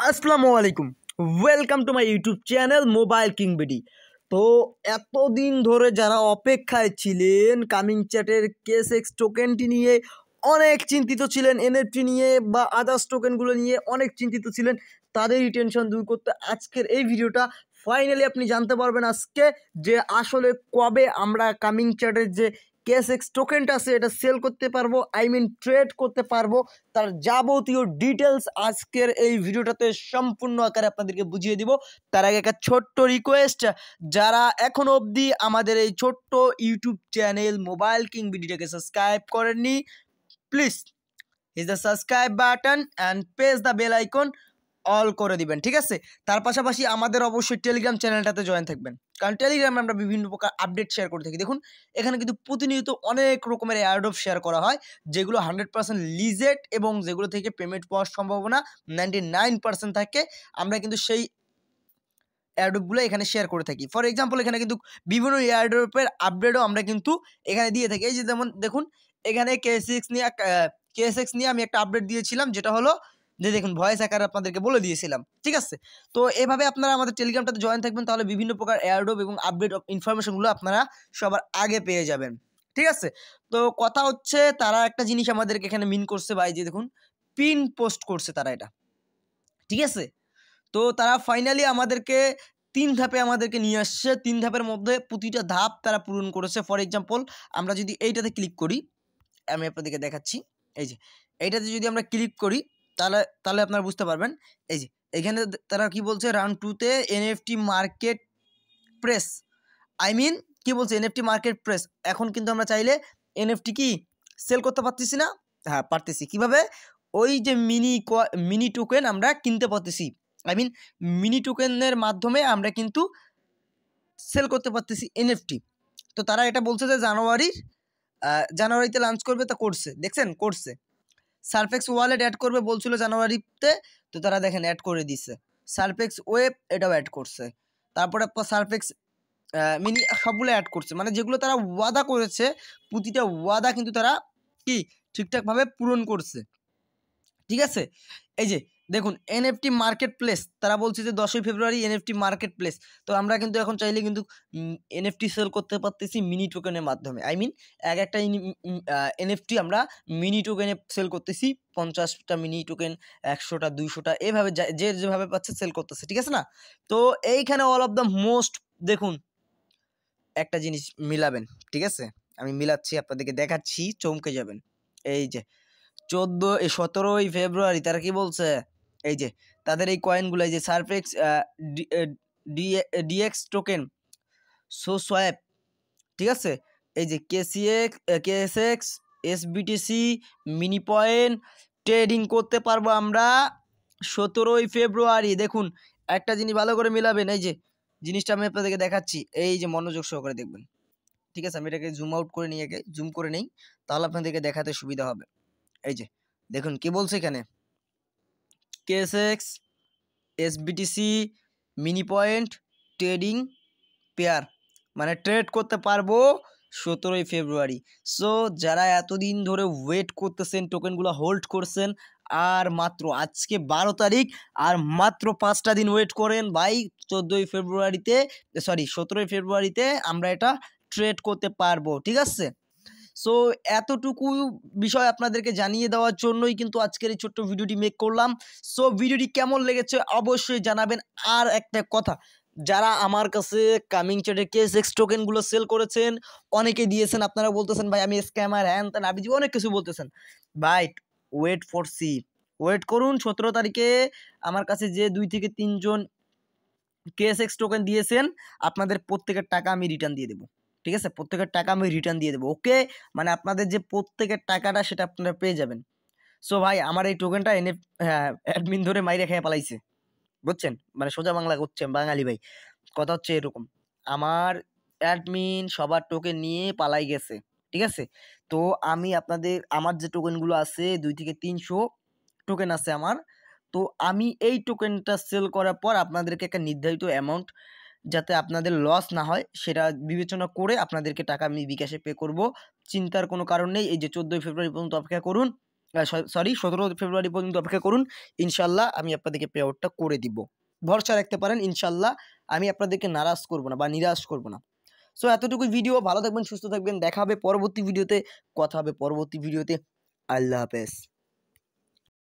আসসালামু আলাইকুম, welcome to my YouTube channel Mobile king BD. তো এতদিন ধরে যারা অপেক্ষায় ছিলেন কামিং চ্যাটের কেএসএক্স টোকেনটি নিয়ে অনেক চিন্তিত ছিলেন, এনএফটি নিয়ে বা আদার্স টোকেনগুলো নিয়ে অনেক চিন্তিত ছিলেন, তাদেরই টেনশন দূর করতে আজকের এই ভিডিওটা। ফাইনালি আপনি জানতে পারবেন আজকে যে আসলে কবে আমরা কামিং চ্যাটের যে কেএসএক্স টোকেনটা আছে এটা সেল করতে পারবো, ট্রেড করতে পারবো। তার যাবতীয় ডিটেলস আজকের এই ভিডিওটাতে সম্পূর্ণ আকারে আপনাদেরকে বুঝিয়ে দিব। তার আগে একটা ছোট্ট রিকোয়েস্ট, যারা এখনো অবধি আমাদের এই ছোট্ট ইউটিউব চ্যানেল মোবাইল কিং ভিডিওটাকে সাবস্ক্রাইব করেননি, please hit the subscribe button and press the bell icon, all করে দিবেন, ঠিক আছে। তার পাশাপাশি আমাদের অবশ্যই টেলিগ্রাম চ্যানেলটাতে জয়েন থাকবেন, কারণ টেলিগ্রামে আমরা বিভিন্ন প্রকার আপডেট শেয়ার করে থাকি। দেখুন এখানে কিন্তু প্রতিনিয়ত অনেক রকমের এয়ারড্রপ শেয়ার করা হয়, যেগুলো 100% লিজেড এবং যেগুলো থেকে পেমেন্ট পাওয়ার সম্ভাবনা 99% থাকে। আমরা কিন্তু সেই এয়ারড্রপগুলো এখানে শেয়ার করে থাকি। ফর এক্সাম্পল এখানে কিন্তু বিভিন্ন এয়ারড্রপের আপডেটও আমরা কিন্তু এখানে দিয়ে থাকি। এই যে যেমন দেখুন এখানে কেএসএক্স নিয়ে আমি একটা আপডেট দিয়েছিলাম, যেটা হলো যে দেখুন ভয়েস আকারে আপনাদেরকে বলে দিয়েছিলাম, ঠিক আছে। তো এভাবে আপনারা আমাদের টেলিগ্রামটাতে জয়েন থাকবেন, তাহলে বিভিন্ন প্রকার এয়ারড্রপ এবং আপডেট ইনফরমেশনগুলো আপনারা সবার আগে পেয়ে যাবেন, ঠিক আছে। তো কথা হচ্ছে তারা একটা জিনিস আমাদেরকে এখানে মিন করছে ভাই, যে দেখুন পিন পোস্ট করছে তারা, এটা ঠিক আছে। তো তারা ফাইনালি আমাদেরকে 3 ধাপে আমাদেরকে নিয়ে আসছে। 3 ধাপের মধ্যে প্রতিটা ধাপ তারা পূরণ করেছে। ফর এক্সাম্পল আমরা যদি এইটাতে ক্লিক করি, আমি আপনাদেরকে দেখাচ্ছি। এই যে এইটাতে যদি আমরা ক্লিক করি তাহলে তাহলে আপনারা বুঝতে পারবেন। এই যে এখানে তারা কি বলছে, রাউন্ড 2-তে এনএফটি মার্কেট প্রেস, কি বলছে, এনএফটি মার্কেট প্রেস। এখন কিন্তু আমরা চাইলে এনএফটি কি সেল করতে পারতেছি না? হ্যাঁ পারতেছি। কিভাবে? ওই যে মিনি টোকেন আমরা কিনতে পারতেছি, মিনি টোকেনের মাধ্যমে আমরা কিন্তু সেল করতে পারতেছি এনএফটি। তো তারা এটা বলছে যে জানুয়ারিতে লঞ্চ করবে, তা করছে, দেখছেন করছে। সারফেক্স ওয়ালেট অ্যাড করবে বলছিল জানুয়ারিতে, তো তারা দেখেন অ্যাড করে দিচ্ছে। সারফেক্স ওয়েব এটাও অ্যাড করছে, তারপরে সারফেক্স মিনি সবগুলো অ্যাড করছে। মানে যেগুলো তারা ওয়াদা করেছে প্রতিটা ওয়াদা কিন্তু তারা কি ঠিকঠাকভাবে পূরণ করছে, ঠিক আছে। এই যে দেখুন এনএফটি মার্কেট প্লেস, তারা বলছে যে 10ই ফেব্রুয়ারি এনএফটি মার্কেট প্লেস। তো আমরা কিন্তু এখন চাইলে কিন্তু এনএফটি সেল করতে পারতেছি মিনি টোকেনের মাধ্যমে। একটা এনএফটি আমরা মিনি টোকেনে সেল করতেছি, 50টা মিনি টোকেন, 100টা, 200টা, এভাবে যে যেভাবে পাচ্ছে সেল করতেছে, ঠিক আছে না। তো এইখানে অল অফ দ্য মোস্ট দেখুন একটা জিনিস মিলাবেন, ঠিক আছে। আমি মিলাচ্ছি, আপনাদেরকে দেখাচ্ছি, চমকে যাবেন। এই যে 17ই ফেব্রুয়ারি তারা কি বলছে, এই যে তাদের এই কয়েনগুলো, এই যে সারফেক্স ডিএক্স টোকেন সোয়াপ, ঠিক আছে। এই যে KSX SBTC mini point trading করতে পারবো আমরা 17ই ফেব্রুয়ারি। দেখুন একটা জিনিস ভালো করে মিলাবেন, এই যে জিনিসটা আমি আপনাদেরকে দেখাচ্ছি, এই যে মনোযোগ সহকারে দেখবেন, ঠিক আছে। আমি এটাকে জুম আউট করে নিয়ে জুম করে নেই, তাহলে আপনাদেরকে দেখাতে সুবিধা হবে। এই যে দেখুন কি বলছে এখানে, KSX SBTC mini point trading pair, মানে ট্রেড করতে পারবো 17ই ফেব্রুয়ারি। সো যারা এতদিন ধরে ওয়েট করতেছেন, টোকেনগুলো হোল্ড করছেন, আর মাত্র আজকে 12 তারিখ, আর মাত্র 5টা দিন ওয়েট করেন ভাই, 17ই ফেব্রুয়ারিতে আমরা এটা ট্রেড করতে পারবো, ঠিক আছে। সো এতটুকু বিষয় আপনাদেরকে জানিয়ে দেওয়ার জন্যই কিন্তু আজকের এই ছোট্ট ভিডিওটি মেক করলাম। সো ভিডিওটি কেমন লেগেছে অবশ্যই জানাবেন। আর একটা কথা, যারা আমার কাছে কামিং চ্যাটের কেএসএক্স টোকেনগুলো সেল করেছেন, অনেকে দিয়েছেন, আপনারা বলতেছেন ভাই আমি স্ক্যামার, হ্যান ত্যান আবিজি অনেক কিছু বলতেছেন। ভাই ওয়েট করুন। 17 তারিখে আমার কাছে যে 2 থেকে 3 জন কেএসএক্স টোকেন দিয়েছেন, আপনাদের প্রত্যেকের টাকা আমি রিটার্ন দিয়ে দেবো, ঠিক আছে। প্রত্যেকের টাকা আমি রিটার্ন দিয়ে দেবো, ওকে। মানে আপনাদের যে প্রত্যেকের টাকাটা সেটা আপনারা পেয়ে যাবেন। সো ভাই আমার এই টোকেনটা অ্যাডমিন ধরে মাইরে খেয়ে পালাইছে, বুঝছেন, মানে সোজা বাংলা করছেন বাঙালি ভাই, কথা হচ্ছে এরকম। আমার অ্যাডমিন সবার টোকেন নিয়ে পালাই গেছে, ঠিক আছে। তো আমার যে টোকেনগুলো আছে 2 থেকে 300 টোকেন আছে আমার। তো আমি এই টোকেনটা সেল করার পর আপনাদেরকে একটা নির্ধারিত অ্যামাউন্ট, যাতে আপনাদের লস না হয় সেটা বিবেচনা করে আপনাদেরকে টাকা আমি বিকাশে পে করব। চিন্তার কোনো কারণ নেই। এই যে 14ই ফেব্রুয়ারি পর্যন্ত অপেক্ষা করুন, সরি 17 ফেব্রুয়ারি পর্যন্ত অপেক্ষা করুন, ইনশাল্লাহ আমি আপনাদেরকে পে আউটটা করে দিব। ভরসা রাখতে পারেন, ইনশাল্লাহ আমি আপনাদেরকে নারাজ করব না বা নিরাশ করব না। সো এতটুকুই ভিডিও, ভালো থাকবেন, সুস্থ থাকবেন, দেখা হবে পরবর্তী ভিডিওতে, কথা হবে পরবর্তী ভিডিওতে। আল্লাহ হাফেজ।